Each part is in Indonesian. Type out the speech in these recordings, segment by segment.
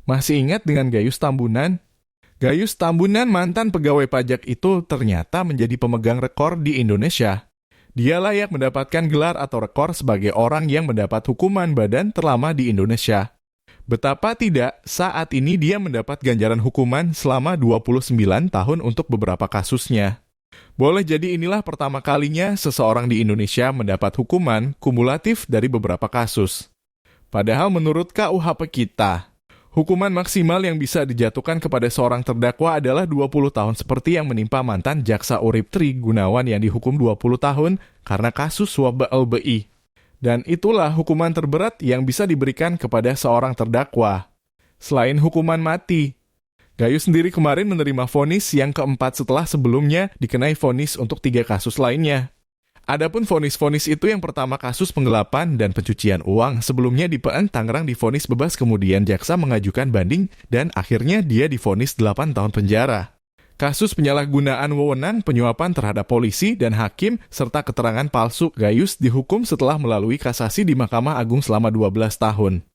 Masih ingat dengan Gayus Tambunan? Gayus Tambunan, mantan pegawai pajak itu ternyata menjadi pemegang rekor di Indonesia. Dia layak mendapatkan gelar atau rekor sebagai orang yang mendapat hukuman badan terlama di Indonesia. Betapa tidak, saat ini dia mendapat ganjaran hukuman selama 29 tahun untuk beberapa kasusnya. Boleh jadi inilah pertama kalinya seseorang di Indonesia mendapat hukuman kumulatif dari beberapa kasus. Padahal menurut KUHP kita, hukuman maksimal yang bisa dijatuhkan kepada seorang terdakwa adalah 20 tahun seperti yang menimpa mantan Jaksa Urip Tri Gunawan yang dihukum 20 tahun karena kasus suap BLBI. Dan itulah hukuman terberat yang bisa diberikan kepada seorang terdakwa. Selain hukuman mati, Gayus sendiri kemarin menerima vonis yang keempat setelah sebelumnya dikenai vonis untuk 3 kasus lainnya. Adapun vonis-vonis itu yang pertama kasus penggelapan dan pencucian uang, sebelumnya di PN Tangerang divonis bebas, kemudian jaksa mengajukan banding dan akhirnya dia divonis 8 tahun penjara. Kasus penyalahgunaan wewenang penyuapan terhadap polisi dan hakim serta keterangan palsu, Gayus dihukum setelah melalui kasasi di Mahkamah Agung selama 12 tahun.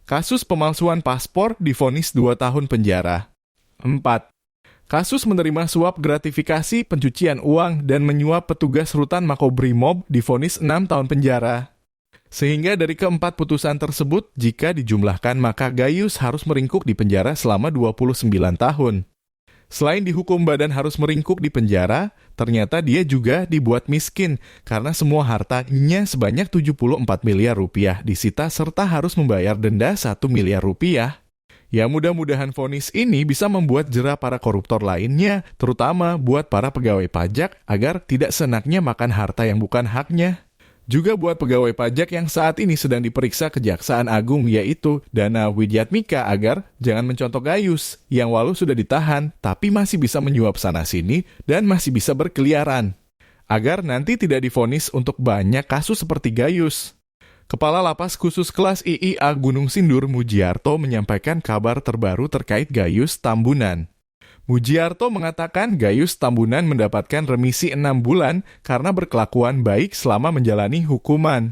Kasus pemalsuan paspor divonis 2 tahun penjara. 4. Kasus menerima suap gratifikasi, pencucian uang, dan menyuap petugas rutan Makobrimob divonis 6 tahun penjara. Sehingga dari keempat putusan tersebut, jika dijumlahkan maka Gayus harus meringkuk di penjara selama 29 tahun. Selain dihukum badan harus meringkuk di penjara, ternyata dia juga dibuat miskin karena semua hartanya sebanyak 74 miliar rupiah disita serta harus membayar denda 1 miliar rupiah. Ya mudah-mudahan vonis ini bisa membuat jera para koruptor lainnya, terutama buat para pegawai pajak agar tidak senaknya makan harta yang bukan haknya. Juga buat pegawai pajak yang saat ini sedang diperiksa Kejaksaan Agung yaitu Dana Widyatmika agar jangan mencontoh Gayus yang walau sudah ditahan tapi masih bisa menyuap sana-sini dan masih bisa berkeliaran. Agar nanti tidak divonis untuk banyak kasus seperti Gayus. Kepala Lapas Khusus Kelas IIA Gunung Sindur, Mujiarto, menyampaikan kabar terbaru terkait Gayus Tambunan. Mujiarto mengatakan Gayus Tambunan mendapatkan remisi 6 bulan karena berkelakuan baik selama menjalani hukuman.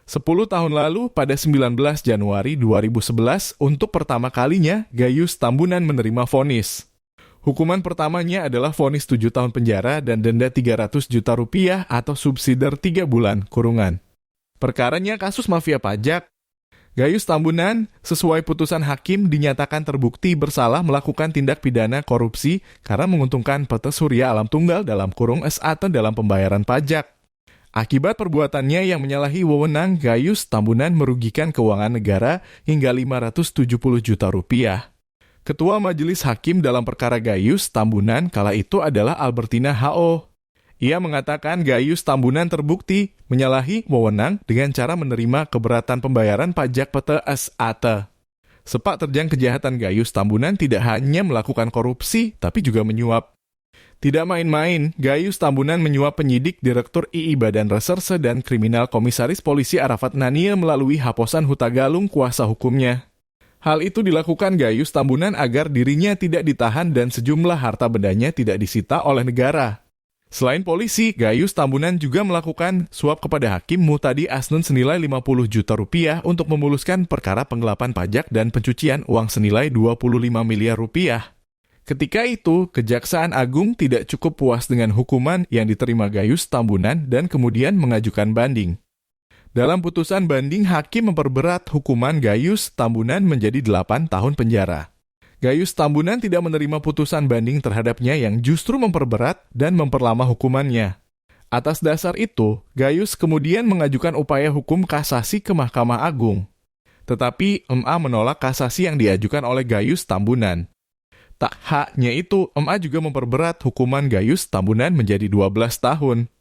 10 tahun lalu, pada 19 Januari 2011, untuk pertama kalinya Gayus Tambunan menerima vonis. Hukuman pertamanya adalah vonis 7 tahun penjara dan denda 300 juta rupiah atau subsidiar 3 bulan kurungan. Perkaranya kasus mafia pajak. Gayus Tambunan, sesuai putusan hakim, dinyatakan terbukti bersalah melakukan tindak pidana korupsi karena menguntungkan PT Surya Alam Tunggal dalam kurung SAT dalam pembayaran pajak. Akibat perbuatannya yang menyalahi wewenang, Gayus Tambunan merugikan keuangan negara hingga 570 juta rupiah. Ketua Majelis Hakim dalam perkara Gayus Tambunan kala itu adalah Albertina H.O. Ia mengatakan Gayus Tambunan terbukti menyalahi wewenang dengan cara menerima keberatan pembayaran pajak PT SAT. Sepak terjang kejahatan Gayus Tambunan tidak hanya melakukan korupsi, tapi juga menyuap. Tidak main-main, Gayus Tambunan menyuap penyidik Direktur II Badan Reserse dan Kriminal Komisaris Polisi Arafat Nania melalui Haposan Hutagalung kuasa hukumnya. Hal itu dilakukan Gayus Tambunan agar dirinya tidak ditahan dan sejumlah harta bendanya tidak disita oleh negara. Selain polisi, Gayus Tambunan juga melakukan suap kepada Hakim Mutadi Asnun senilai 50 juta rupiah untuk memuluskan perkara penggelapan pajak dan pencucian uang senilai 25 miliar rupiah. Ketika itu, Kejaksaan Agung tidak cukup puas dengan hukuman yang diterima Gayus Tambunan dan kemudian mengajukan banding. Dalam putusan banding, Hakim memperberat hukuman Gayus Tambunan menjadi 8 tahun penjara. Gayus Tambunan tidak menerima putusan banding terhadapnya yang justru memperberat dan memperlama hukumannya. Atas dasar itu, Gayus kemudian mengajukan upaya hukum kasasi ke Mahkamah Agung. Tetapi MA menolak kasasi yang diajukan oleh Gayus Tambunan. Tak hanya itu, MA juga memperberat hukuman Gayus Tambunan menjadi 12 tahun.